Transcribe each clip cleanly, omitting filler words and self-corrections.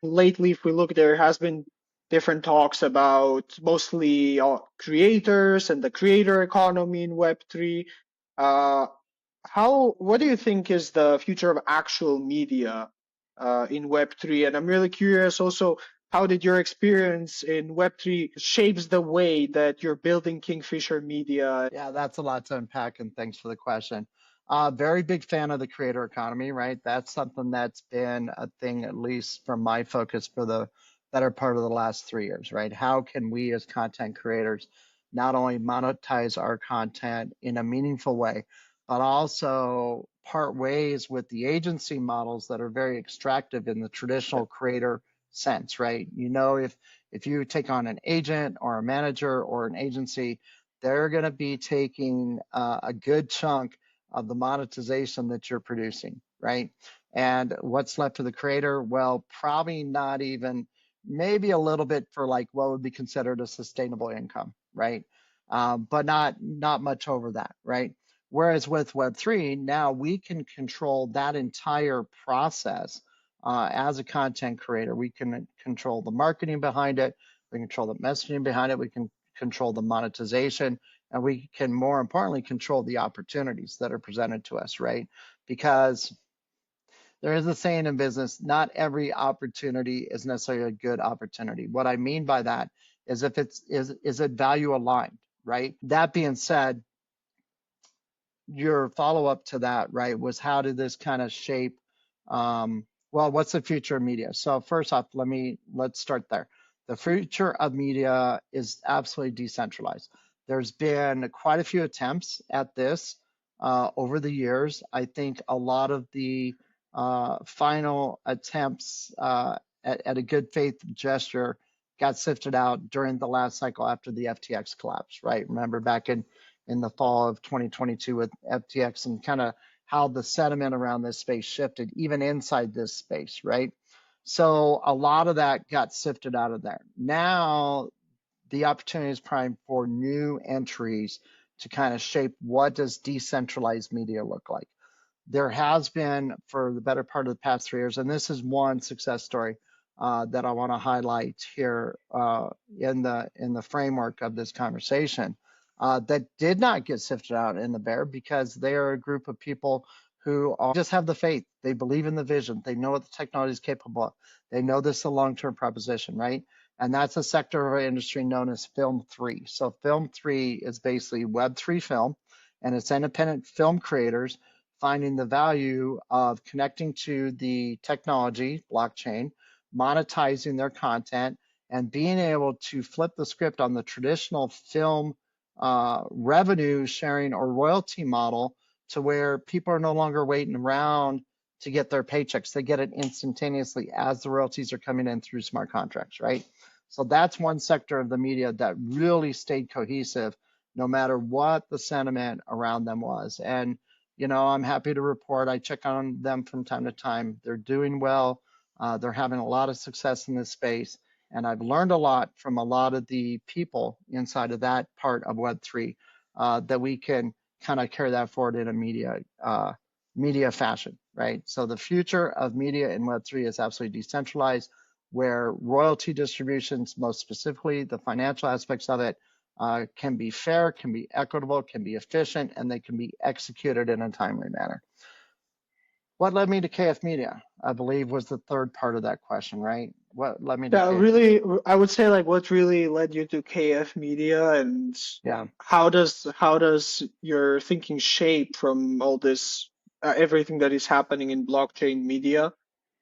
lately, if we look, there has been different talks about mostly creators and the creator economy in Web3. Uh, what do you think is the future of actual media in Web3? And I'm really curious also, how did your experience in Web3 shapes the way that you're building Kingfisher Media? Yeah, that's a lot to unpack, and thanks for the question. Very big fan of the creator economy, right? That's something that's been a thing, at least from my focus, for the better part of the last 3 years, right? How can we as content creators not only monetize our content in a meaningful way, but also part ways with the agency models that are very extractive in the traditional creator sense, right? If you take on an agent or a manager or an agency, they're going to be taking a good chunk of the monetization that you're producing, right? And what's left to the creator? Well, probably not even, maybe a little bit for like what would be considered a sustainable income, right? But not much over that, right? Whereas with Web3, now we can control that entire process as a content creator. We can control the marketing behind it. We can control the messaging behind it. We can control the monetization, and we can more importantly control the opportunities that are presented to us, right? Because there is a saying in business, not every opportunity is necessarily a good opportunity. What I mean by that is if it's is it value aligned, right? That being said, your follow-up to that, right, was how did this kind of shape well, what's the future of media? So first off, let's start there. The future of media is absolutely decentralized. There's been quite a few attempts at this over the years. I think a lot of the final attempts at a good faith gesture got sifted out during the last cycle after the FTX collapse, right? Remember back in the fall of 2022 with FTX and kind of how the sentiment around this space shifted, even inside this space, right? So a lot of that got sifted out of there. Now the opportunity is prime for new entries to kind of shape what does decentralized media look like. There has been for the better part of the past 3 years, and this is one success story that I want to highlight here in the framework of this conversation that did not get sifted out in the bear because they are a group of people who just have the faith. They believe in the vision. They know what the technology is capable of. They know this is a long-term proposition, right? And that's a sector of our industry known as Film 3. So Film 3 is basically Web3 film, and it's independent film creators finding the value of connecting to the technology, blockchain, monetizing their content, and being able to flip the script on the traditional film revenue sharing or royalty model to where people are no longer waiting around to get their paychecks. They get it instantaneously as the royalties are coming in through smart contracts, right? So that's one sector of the media that really stayed cohesive no matter what the sentiment around them was. And I'm happy to report I check on them from time to time. They're doing well. They're having a lot of success in this space. And I've learned a lot from a lot of the people inside of that part of Web3 that we can kind of carry that forward in a media fashion, right? So the future of media in Web3 is absolutely decentralized, where royalty distributions, most specifically the financial aspects of it, can be fair, can be equitable, can be efficient, and they can be executed in a timely manner. What led me to KF Media, I believe, was the third part of that question, right? What led me to Yeah, KF Media? really, I would say like what really led you to KF Media, and Yeah. how does your thinking shape from all this everything that is happening in blockchain media, Uh-huh.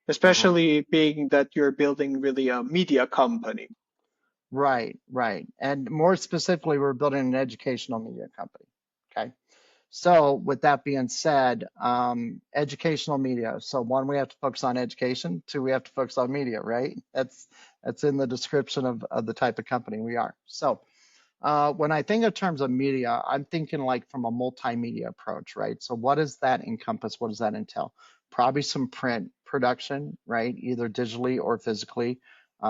especially being that you're building really a media company. Right, right. And more specifically, we're building an educational media company. Okay. So with that being said, educational media. So one, we have to focus on education. Two, we have to focus on media, right? That's in the description of the type of company we are. So when I think in terms of media, I'm thinking like from a multimedia approach, right? So what does that encompass? What does that entail? Probably some print production, right? Either digitally or physically.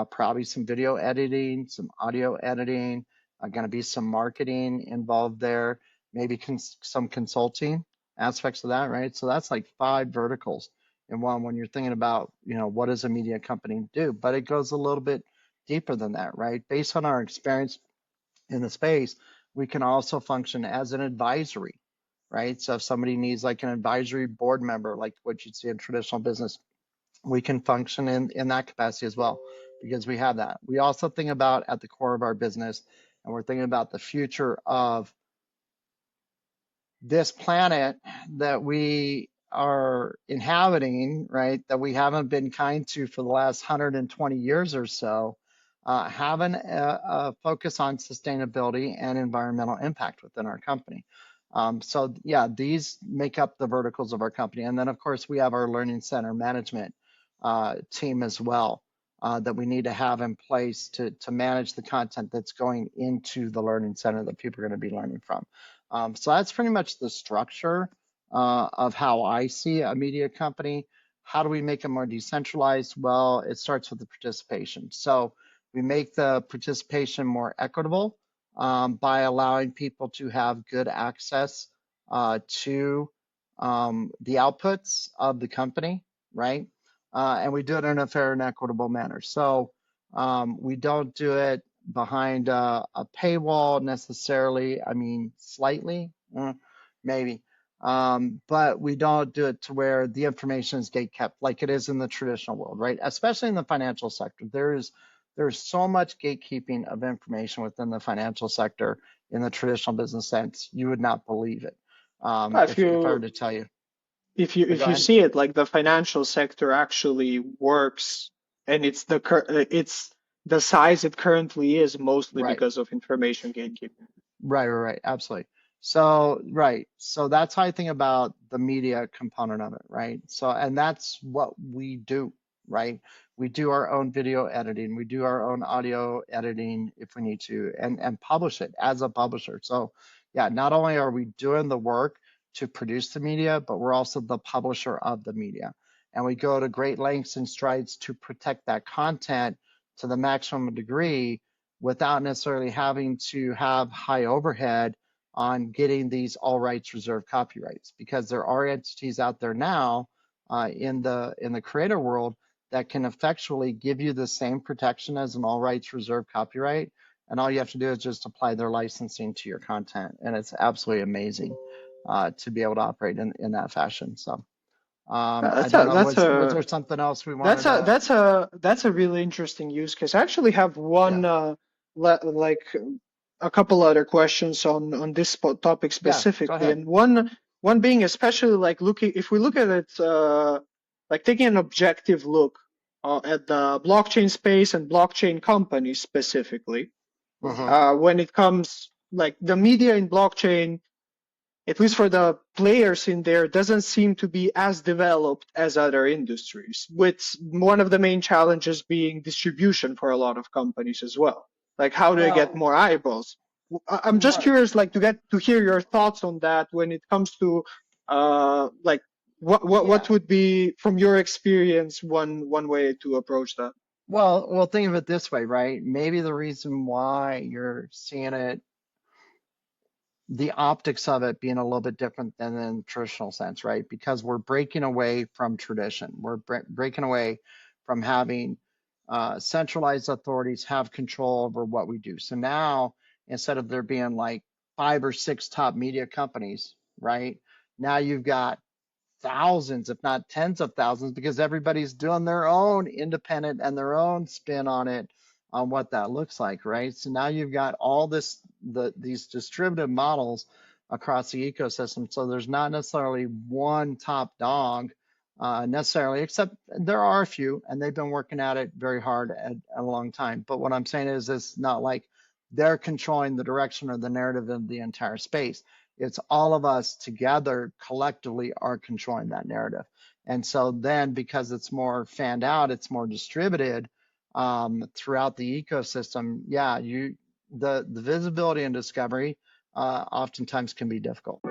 Probably some video editing, some audio editing. Going to be some marketing involved there. Maybe some consulting aspects of that, right? So that's like 5 verticals in one when you're thinking about, what does a media company do? But it goes a little bit deeper than that, right? Based on our experience in the space, we can also function as an advisory, right? So if somebody needs like an advisory board member, like what you'd see in traditional business, we can function in that capacity as well because we have that. We also think about at the core of our business, and we're thinking about the future of this planet that we are inhabiting, right, that we haven't been kind to for the last 120 years or so, having a focus on sustainability and environmental impact within our company. So yeah, these make up the verticals of our company. And then of course we have our learning center management team as well that we need to have in place to manage the content that's going into the learning center that people are going to be learning from. So that's pretty much the structure of how I see a media company. How do we make it more decentralized? Well, it starts with the participation. So we make the participation more equitable by allowing people to have good access to the outputs of the company, right? And we do it in a fair and equitable manner. So we don't do it behind a paywall necessarily. I mean, slightly, maybe. But we don't do it to where the information is gate kept like it is in the traditional world, right? Especially in the financial sector. There's so much gatekeeping of information within the financial sector in the traditional business sense, you would not believe it. If If I were you to tell you, but go if you ahead. see it, like the financial sector actually works, and it's the size it currently is mostly Right. because of information gatekeeping. Right, absolutely. So, right. So that's how I think about the media component of it, right? So, and that's what we do, right? We do our own video editing, we do our own audio editing if we need to, and publish it as a publisher. So, yeah, not only are we doing the work to produce the media, but we're also the publisher of the media. And we go to great lengths and strides to protect that content to the maximum degree without necessarily having to have high overhead on getting these all rights reserved copyrights, because there are entities out there now in the creator world that can effectually give you the same protection as an all rights reserved copyright, and all you have to do is just apply their licensing to your content, and it's absolutely amazing to be able to operate in that fashion. So I That's don't a know, that's was a there something else we wanted That's a to? really interesting use case. I actually have Yeah, one like a couple other questions on this topic yeah, go specifically, ahead. and one being especially like looking if we look at it like taking an objective look at the blockchain space and blockchain companies specifically, Hmm. when it comes like the media in blockchain, at least for the players in there, doesn't seem to be as developed as other industries, with one of the main challenges being distribution for a lot of companies as well. Like how do they get Well, more eyeballs? I'm just right. curious, like to get to hear your thoughts on that when it comes to like what Yeah. would be from your experience one way to approach that? Well, think of it this way, right? Maybe the reason why you're seeing it, the optics of it being a little bit different than in the traditional sense, right? Because we're breaking away from tradition. We're breaking away from having centralized authorities have control over what we do. So now, instead of there being like 5 or 6 top media companies, right? Now you've got thousands, if not tens of thousands, because everybody's doing their own independent and their own spin on it, on what that looks like, right? So now you've got all these distributed models across the ecosystem. So there's not necessarily one top dog necessarily, except there are a few, and they've been working at it very hard at a long time. But what I'm saying is, it's not like they're controlling the direction or the narrative of the entire space. It's all of us together collectively are controlling that narrative. And so then, because it's more fanned out, it's more distributed throughout the ecosystem. Yeah, the visibility and discovery oftentimes can be difficult.